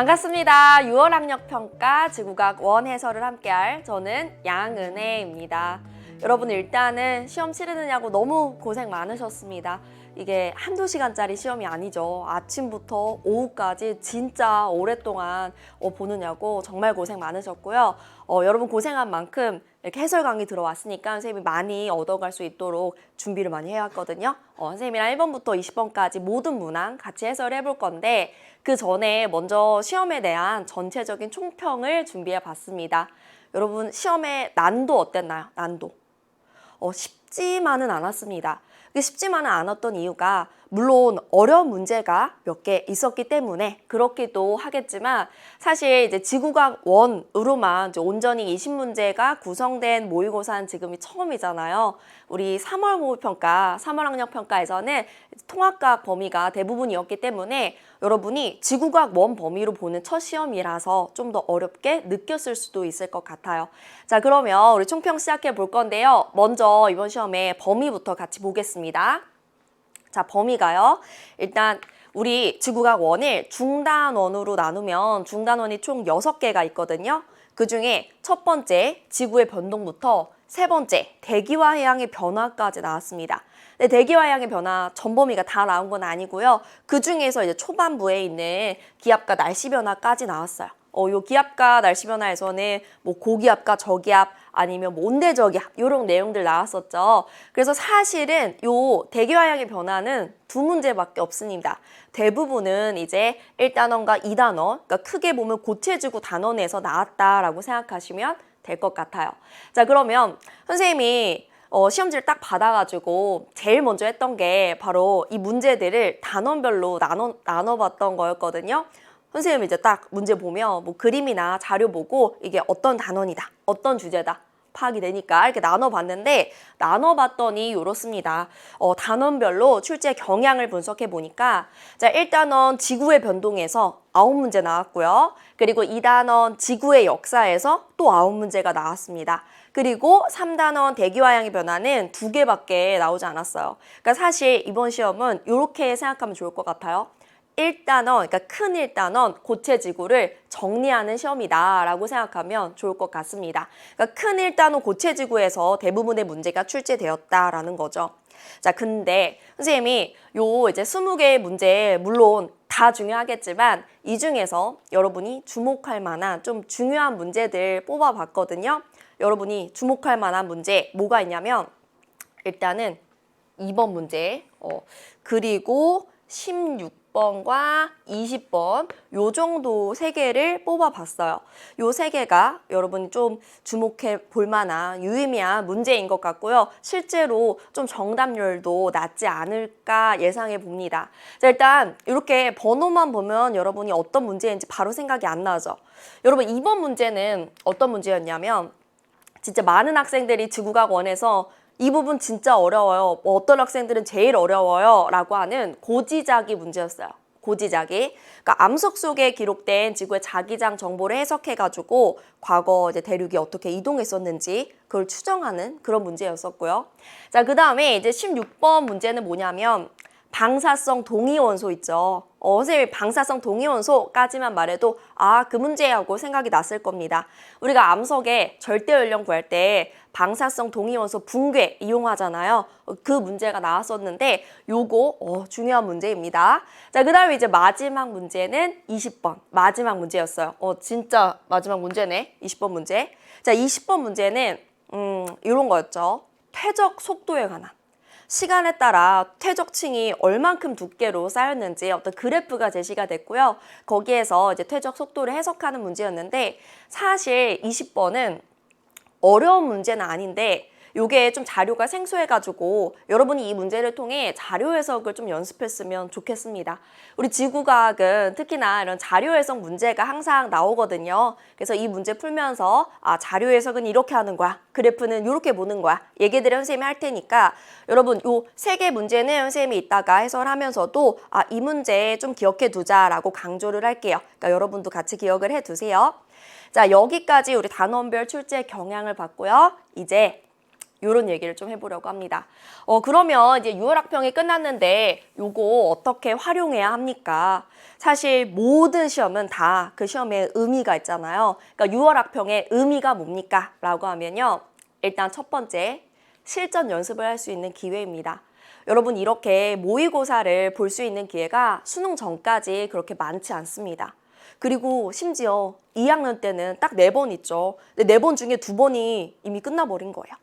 반갑습니다. 6월 학력평가 지구과학 원 해설을 함께할 저는 양은혜입니다. 여러분 일단은 시험 치르느냐고 너무 고생 많으셨습니다. 이게 한두 시간짜리 시험이 아니죠. 아침부터 오후까지 진짜 오랫동안 보느냐고 정말 고생 많으셨고요. 여러분 고생한 만큼 이렇게 해설 강의 들어왔으니까 선생님이 많이 얻어갈 수 있도록 준비를 많이 해왔거든요. 선생님이랑 1번부터 20번까지 모든 문항 같이 해설해 볼 건데 그 전에 먼저 시험에 대한 전체적인 총평을 준비해 봤습니다. 여러분 시험의 난도 어땠나요? 난도. 쉽지만은 않았습니다. 쉽지만은 않았던 이유가 물론 어려운 문제가 몇 개 있었기 때문에 그렇기도 하겠지만 사실 이제 지구과학 원으로만 이제 온전히 20문제가 구성된 모의고사는 지금이 처음이잖아요. 우리 3월 모의평가, 3월 학력평가에서는 통합과학 범위가 대부분이었기 때문에 여러분이 지구과학 원 범위로 보는 첫 시험이라서 좀 더 어렵게 느꼈을 수도 있을 것 같아요. 자, 그러면 우리 총평 시작해 볼 건데요. 먼저 이번 시험의 범위부터 같이 보겠습니다. 자, 범위가요. 일단 우리 지구과학 원을 중단원으로 나누면 중단원이 총 6개가 있거든요. 그중에 첫 번째 지구의 변동부터 세 번째 대기와 해양의 변화까지 나왔습니다. 근데 대기와 해양의 변화 전 범위가 다 나온 건 아니고요. 그중에서 이제 초반부에 있는 기압과 날씨 변화까지 나왔어요. 요 기압과 날씨 변화에서는 뭐 고기압과 저기압 아니면 뭐 온대저기압 이런 내용들 나왔었죠. 그래서 사실은 요 대기와 해양의 변화는 두 문제밖에 없습니다. 대부분은 이제 1단원과 2단원, 그러니까 크게 보면 고체지구 단원에서 나왔다라고 생각하시면 될 것 같아요. 자, 그러면 선생님이 시험지를 딱 받아가지고 제일 먼저 했던 게 바로 이 문제들을 단원별로 나눠봤던 거였거든요. 선생님이 이제 딱 문제 보면 뭐 그림이나 자료 보고 이게 어떤 단원이다, 어떤 주제다 파악이 되니까 이렇게 나눠봤는데 나눠봤더니 이렇습니다. 단원별로 출제 경향을 분석해 보니까 자, 1단원 지구의 변동에서 9문제 나왔고요. 그리고 2단원 지구의 역사에서 또 9문제가 나왔습니다. 그리고 3단원 대기와 해양의 변화는 2개밖에 나오지 않았어요. 그러니까 사실 이번 시험은 이렇게 생각하면 좋을 것 같아요. 1단원, 그러니까 큰 1단원 고체지구를 정리하는 시험이다라고 생각하면 좋을 것 같습니다. 그러니까 큰 1단원 고체지구에서 대부분의 문제가 출제되었다라는 거죠. 자, 근데 선생님이 요 이제 20개의 문제 물론 다 중요하겠지만 이 중에서 여러분이 주목할 만한 좀 중요한 문제들 뽑아봤거든요. 여러분이 주목할 만한 문제 뭐가 있냐면 일단은 2번 문제 그리고 16번과 20번 요 정도 3개를 뽑아봤어요. 요 3개가 여러분이 좀 주목해 볼 만한 유의미한 문제인 것 같고요. 실제로 좀 정답률도 낮지 않을까 예상해 봅니다. 자, 일단 이렇게 번호만 보면 여러분이 어떤 문제인지 바로 생각이 안 나죠. 여러분 2번 문제는 어떤 문제였냐면 진짜 많은 학생들이 지구과학 원에서 이 부분 진짜 어려워요. 뭐 어떤 학생들은 제일 어려워요. 라고 하는 고지자기 문제였어요. 고지자기. 그러니까 암석 속에 기록된 지구의 자기장 정보를 해석해가지고 과거 이제 대륙이 어떻게 이동했었는지 그걸 추정하는 그런 문제였었고요. 자, 그 다음에 이제 16번 문제는 뭐냐면 방사성 동위원소 있죠. 선생님이 방사성 동위원소까지만 말해도 그 문제하고 생각이 났을 겁니다. 우리가 암석의 절대 연령 구할 때 방사성 동위원소 붕괴 이용하잖아요. 그 문제가 나왔었는데 요거 중요한 문제입니다. 자, 그 다음에 이제 마지막 문제는 20번 마지막 문제였어요. 진짜 마지막 문제네. 20번 문제. 자, 20번 문제는 이런 거였죠. 퇴적 속도에 관한. 시간에 따라 퇴적층이 얼만큼 두께로 쌓였는지 어떤 그래프가 제시가 됐고요. 거기에서 이제 퇴적 속도를 해석하는 문제였는데 사실 20번은 어려운 문제는 아닌데 요게 좀 자료가 생소해가지고 여러분이 이 문제를 통해 자료 해석을 좀 연습했으면 좋겠습니다. 우리 지구과학은 특히나 이런 자료 해석 문제가 항상 나오거든요. 그래서 이 문제 풀면서 자료 해석은 이렇게 하는 거야. 그래프는 이렇게 보는 거야. 얘기들을 선생님이 할 테니까 여러분 요 3개 문제는 선생님이 이따가 해설하면서도 이 문제 좀 기억해 두자라고 강조를 할게요. 그러니까 여러분도 같이 기억을 해 두세요. 자, 여기까지 우리 단원별 출제 경향을 봤고요. 이제 이런 얘기를 좀 해보려고 합니다. 그러면 이제 6월 학평이 끝났는데 요거 어떻게 활용해야 합니까? 사실 모든 시험은 다 그 시험에 의미가 있잖아요. 그러니까 6월 학평의 의미가 뭡니까? 라고 하면요. 일단 첫 번째, 실전 연습을 할 수 있는 기회입니다. 여러분 이렇게 모의고사를 볼 수 있는 기회가 수능 전까지 그렇게 많지 않습니다. 그리고 심지어 2학년 때는 딱 4번 있죠. 근데 4번 중에 2번이 이미 끝나버린 거예요.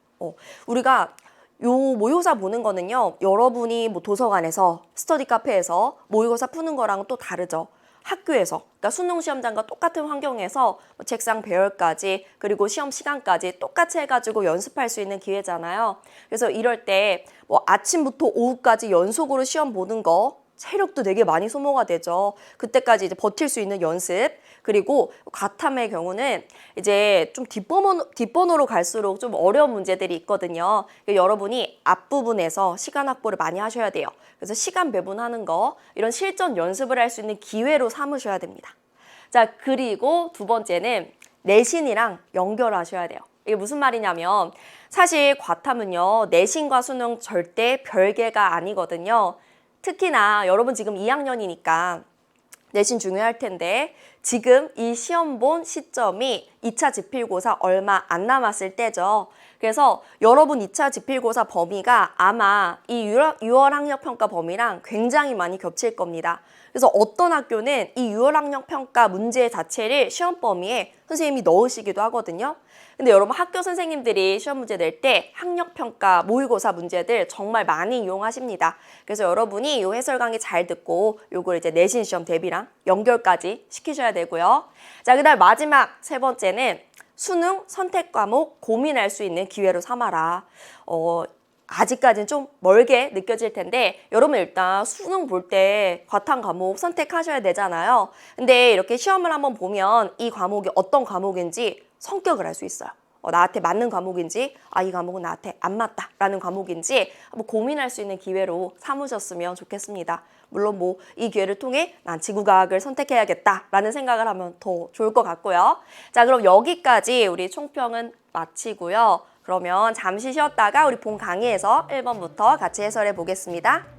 우리가 요 모의고사 보는 거는요. 여러분이 뭐 도서관에서 스터디 카페에서 모의고사 푸는 거랑은 또 다르죠. 학교에서, 그러니까 수능 시험장과 똑같은 환경에서 뭐 책상 배열까지 그리고 시험 시간까지 똑같이 해가지고 연습할 수 있는 기회잖아요. 그래서 이럴 때 뭐 아침부터 오후까지 연속으로 시험 보는 거 체력도 되게 많이 소모가 되죠. 그때까지 이제 버틸 수 있는 연습. 그리고 과탐의 경우는 이제 좀 뒷번호로 갈수록 좀 어려운 문제들이 있거든요. 그러니까 여러분이 앞부분에서 시간 확보를 많이 하셔야 돼요. 그래서 시간 배분하는 거, 이런 실전 연습을 할 수 있는 기회로 삼으셔야 됩니다. 자, 그리고 두 번째는 내신이랑 연결하셔야 돼요. 이게 무슨 말이냐면 사실 과탐은요, 내신과 수능 절대 별개가 아니거든요. 특히나 여러분 지금 2학년이니까 내신 중요할 텐데 지금 이 시험 본 시점이 2차 지필고사 얼마 안 남았을 때죠. 그래서 여러분 2차 지필고사 범위가 아마 이 6월 학력평가 범위랑 굉장히 많이 겹칠 겁니다. 그래서 어떤 학교는 이 6월 학력평가 문제 자체를 시험 범위에 선생님이 넣으시기도 하거든요. 근데 여러분 학교 선생님들이 시험 문제 낼 때 학력평가 모의고사 문제들 정말 많이 이용하십니다. 그래서 여러분이 이 해설 강의 잘 듣고 요걸 이제 내신 시험 대비랑 연결까지 시키셔야 되고요. 자, 그다음 마지막 세 번째는 수능 선택 과목 고민할 수 있는 기회로 삼아라. 아직까지는 좀 멀게 느껴질 텐데 여러분 일단 수능 볼 때 과탐 과목 선택하셔야 되잖아요. 근데 이렇게 시험을 한번 보면 이 과목이 어떤 과목인지 성격을 알 수 있어요. 나한테 맞는 과목인지, 이 과목은 나한테 안 맞다 라는 과목인지 한번 고민할 수 있는 기회로 삼으셨으면 좋겠습니다. 물론 뭐 이 기회를 통해 난 지구과학을 선택해야겠다 라는 생각을 하면 더 좋을 것 같고요. 자, 그럼 여기까지 우리 총평은 마치고요. 그러면 잠시 쉬었다가 우리 본 강의에서 1번부터 같이 해설해 보겠습니다.